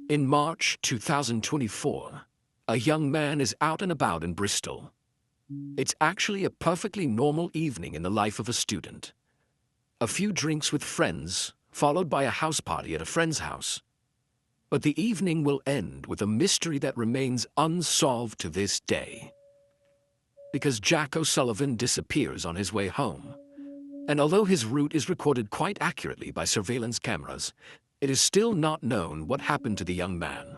In March 2024, a young man is out and about in Bristol. It's actually a perfectly normal evening in the life of a student. A few drinks with friends, followed by a house party at a friend's house. But the evening will end with a mystery that remains unsolved to this day. Because Jack O'Sullivan disappears on his way home. And although his route is recorded quite accurately by surveillance cameras, it is still not known what happened to the young man,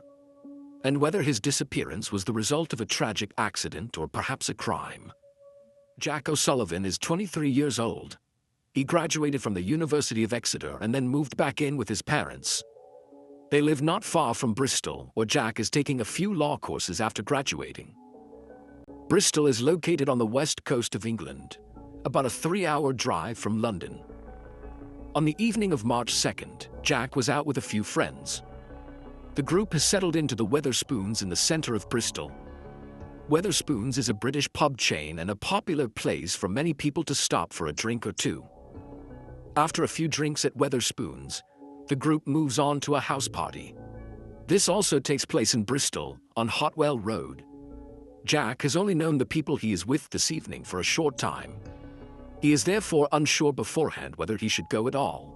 and whether his disappearance was the result of a tragic accident or perhaps a crime. Jack O'Sullivan is 23 years old. He graduated from the University of Exeter and then moved back in with his parents. They live not far from Bristol, where Jack is taking a few law courses after graduating. Bristol is located on the west coast of England, about a 3-hour drive from London. On the evening of March 2nd, Jack was out with a few friends. The group has settled into the Wetherspoons in the center of Bristol. Wetherspoons is a British pub chain and a popular place for many people to stop for a drink or two. After a few drinks at Wetherspoons, the group moves on to a house party. This also takes place in Bristol, on Hotwell Road. Jack has only known the people he is with this evening for a short time. He is therefore unsure beforehand whether he should go at all.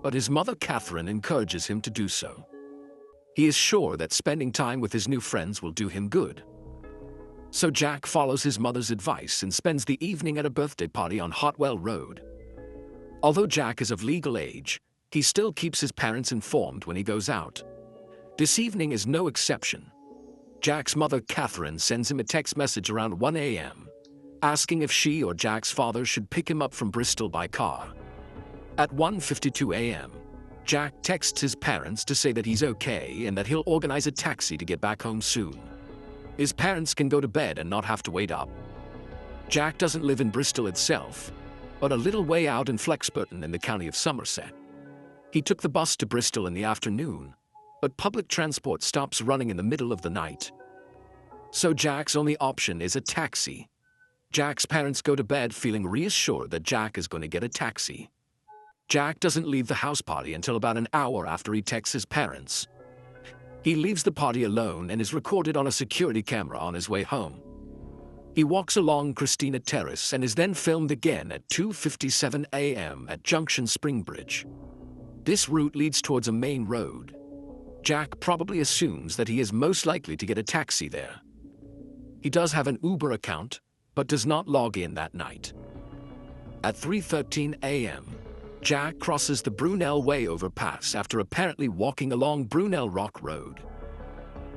But his mother Catherine encourages him to do so. He is sure that spending time with his new friends will do him good. So Jack follows his mother's advice and spends the evening at a birthday party on Hotwell Road. Although Jack is of legal age, he still keeps his parents informed when he goes out. This evening is no exception. Jack's mother Catherine sends him a text message around 1 a.m. asking if she or Jack's father should pick him up from Bristol by car. At 1:52 a.m., Jack texts his parents to say that he's okay and that he'll organize a taxi to get back home soon. His parents can go to bed and not have to wait up. Jack doesn't live in Bristol itself, but a little way out in Flexburton in the county of Somerset. He took the bus to Bristol in the afternoon, but public transport stops running in the middle of the night. So Jack's only option is a taxi. Jack's parents go to bed feeling reassured that Jack is going to get a taxi. Jack doesn't leave the house party until about an hour after he texts his parents. He leaves the party alone and is recorded on a security camera on his way home. He walks along Christina Terrace and is then filmed again at 2:57 a.m. at Junction Springbridge. This route leads towards a main road. Jack probably assumes that he is most likely to get a taxi there. He does have an Uber account, but does not log in that night. At 3:13 a.m., Jack crosses the Brunel Way overpass after apparently walking along Brunel Rock Road.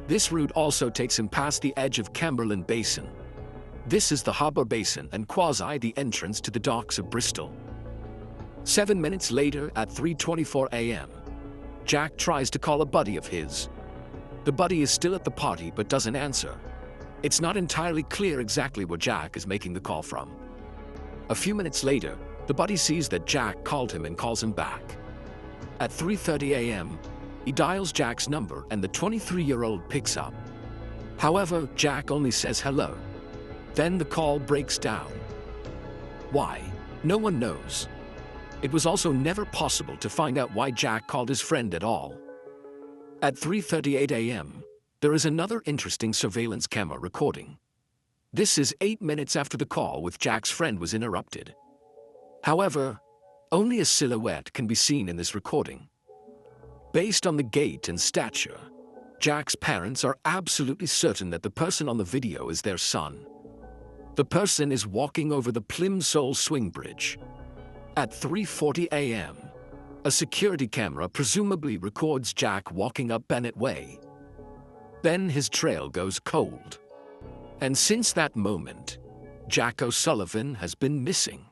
This route also takes him past the edge of Camberland Basin. This is the harbour basin and quasi the entrance to the docks of Bristol. 7 minutes later, at 3:24 a.m., Jack tries to call a buddy of his. The buddy is still at the party but doesn't answer. It's not entirely clear exactly where Jack is making the call from. A few minutes later, the buddy sees that Jack called him and calls him back. At 3:30 a.m., he dials Jack's number and the 23-year-old picks up. However, Jack only says hello. Then the call breaks down. Why? No one knows. It was also never possible to find out why Jack called his friend at all. At 3:38 a.m., there is another interesting surveillance camera recording. This is 8 minutes after the call with Jack's friend was interrupted. However, only a silhouette can be seen in this recording. Based on the gait and stature, Jack's parents are absolutely certain that the person on the video is their son. The person is walking over the Plimsoll Swing Bridge. At 3:40 a.m., a security camera presumably records Jack walking up Bennett Way. Then his trail goes cold. And since that moment, Jack O'Sullivan has been missing.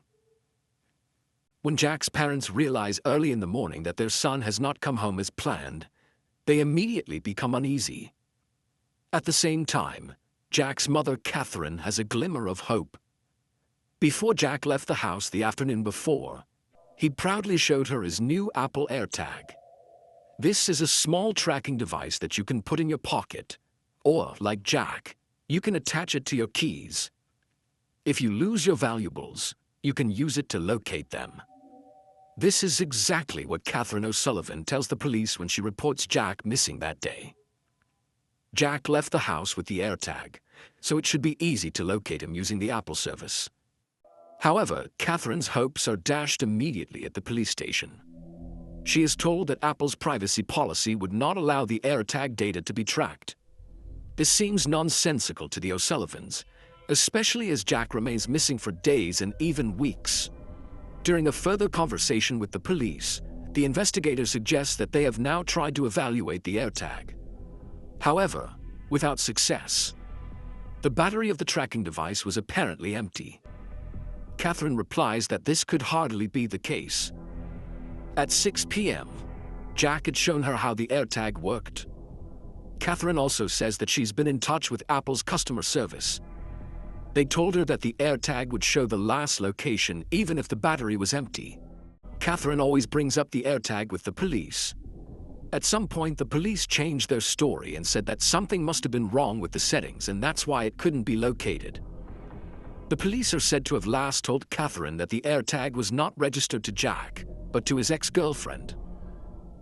When Jack's parents realize early in the morning that their son has not come home as planned, they immediately become uneasy. At the same time, Jack's mother Catherine has a glimmer of hope. Before Jack left the house the afternoon before, he proudly showed her his new Apple AirTag. This is a small tracking device that you can put in your pocket, or, like Jack, you can attach it to your keys. If you lose your valuables, you can use it to locate them. This is exactly what Catherine O'Sullivan tells the police when she reports Jack missing that day. Jack left the house with the AirTag, so it should be easy to locate him using the Apple service. However, Catherine's hopes are dashed immediately at the police station. She is told that Apple's privacy policy would not allow the AirTag data to be tracked. This seems nonsensical to the O'Sullivans, especially as Jack remains missing for days and even weeks. During a further conversation with the police, the investigator suggests that they have now tried to evaluate the AirTag. However, without success. The battery of the tracking device was apparently empty. Catherine replies that this could hardly be the case. At 6 p.m., Jack had shown her how the AirTag worked. Catherine also says that she's been in touch with Apple's customer service. They told her that the AirTag would show the last location even if the battery was empty. Catherine always brings up the AirTag with the police. At some point, the police changed their story and said that something must have been wrong with the settings and that's why it couldn't be located. The police are said to have last told Catherine that the AirTag was not registered to Jack, but to his ex-girlfriend.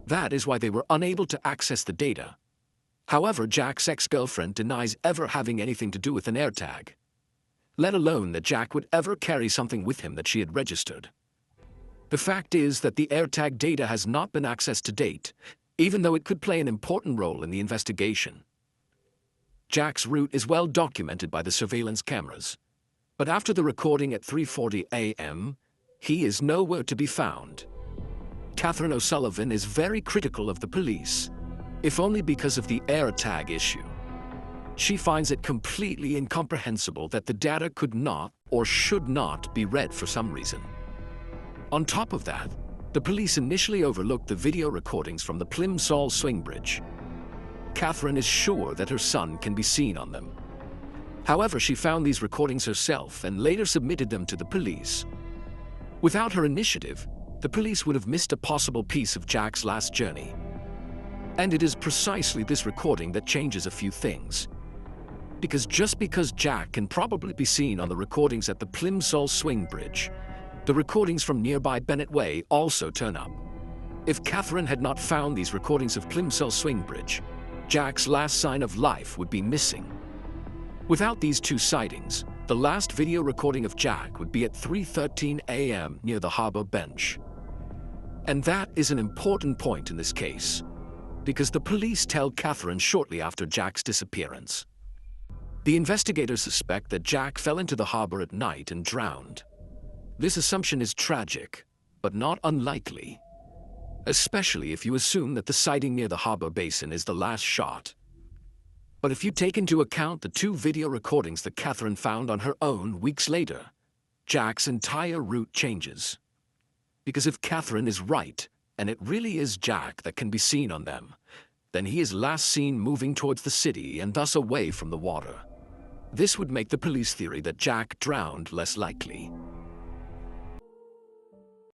That is why they were unable to access the data. However, Jack's ex-girlfriend denies ever having anything to do with an AirTag, let alone that Jack would ever carry something with him that she had registered. The fact is that the AirTag data has not been accessed to date, even though it could play an important role in the investigation. Jack's route is well documented by the surveillance cameras, but after the recording at 3:40 a.m., he is nowhere to be found. Catherine O'Sullivan is very critical of the police, if only because of the AirTag issue. She finds it completely incomprehensible that the data could not or should not be read for some reason. On top of that, the police initially overlooked the video recordings from the Plimsoll swing bridge. Catherine is sure that her son can be seen on them. However, she found these recordings herself and later submitted them to the police. Without her initiative, the police would have missed a possible piece of Jack's last journey. And it is precisely this recording that changes a few things. Because just because Jack can probably be seen on the recordings at the Plimsoll swing bridge, the recordings from nearby Bennett Way also turn up. If Catherine had not found these recordings of Plimsoll swing bridge, Jack's last sign of life would be missing. Without these two sightings, the last video recording of Jack would be at 3:13 a.m. near the harbor bench. And that is an important point in this case, because the police tell Catherine shortly after Jack's disappearance. The investigators suspect that Jack fell into the harbor at night and drowned. This assumption is tragic, but not unlikely, especially if you assume that the sighting near the harbor basin is the last shot. But if you take into account the two video recordings that Catherine found on her own weeks later, Jack's entire route changes. Because if Catherine is right, and it really is Jack that can be seen on them, then he is last seen moving towards the city and thus away from the water. This would make the police theory that Jack drowned less likely.